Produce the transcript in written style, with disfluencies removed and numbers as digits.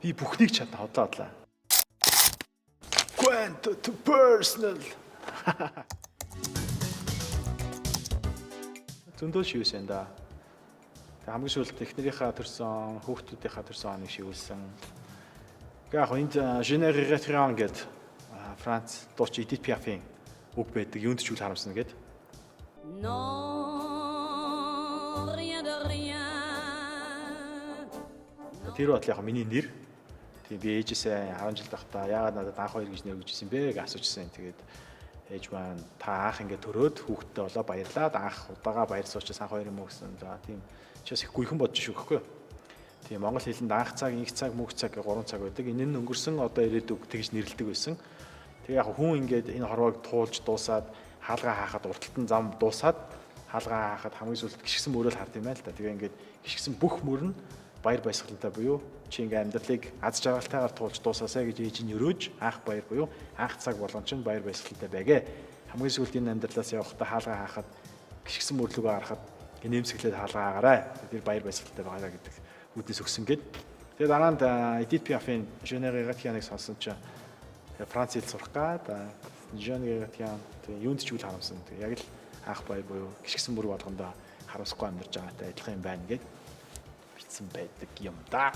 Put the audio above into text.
Би бүхнийг чадна хотлоодлаа. Quant to personal. Зөндөө шивсэн да. Тэг хамгийн сүүлд эхнэрийнхээ төрсөн, хүүхдүүдийнхээ төрсөн хоног шивсэн. Яг энд Généré Référent гэдэг Франц дууч Edith Piaf-ийн үг байдаг. Юунд ч үл харамсна гэдэг. Non, rien de rien. Тэр бол яг миний нэр. Тийм би ээжээсээ 10 жил байхдаа яагаад надад анх хоёр гэж нэр өгчсэн бэ гэж асуужсэн. Тэгээд ээж маань та анх ингээд төрөөд хүүхдтэй болоо баярлаад анх удаага баярсан учраас анх хоёр юм уу гэсэн. За тийм чаас их гүйхэн бодож шүү гэхгүй. Тийм монгол хэлэнд анх цаг, их цаг, мөнх цаг гэх 3 цаг байдаг. Энэ нь өнгөрсөн одоо ирээдүг тэгж нэрлэдэг байсан. Тэгээ яг хүн ингээд энэ хорвоог туулж дуусаад хаалгаа хаахад урталтан зам дуусаад хаалгаа хаахад хамгийн сүүлд гიშгсэн мөрөөл хард юм байна л да. Тэгээ ингээд гიშгсэн бүх мөр нь баяр баясгалантай буюу чи ингээм амьдралыг аз жаргалтайгаар туулж дуусаасаа гэж ээж нь өрөөж анх баяр буюу анх цаг болгон чинь баяр баясгалантай байгээ. Хамгийн сүүлд энэ амьдралаас явахдаа хаалгаа хаахад гიშгсэн мөрлөгөө харахад нэмсэглээд хаалгаа хаагаарай. Тэр баяр баясгалантай байгаарай гэдэг үднэс өгсөн гээд. Тэгээд дараанд Edith Piaf-ийн Généré Référent-ыг сонсон чинь Франц хэл сурах гад Généré Référent юунд ч үл харамсан. Яг л анх баяр буюу гიშгсэн мөр болгондоо харамсахгүй амьдарч байгаатай адилхан юм байна гээд бичсэн байдаг юм да.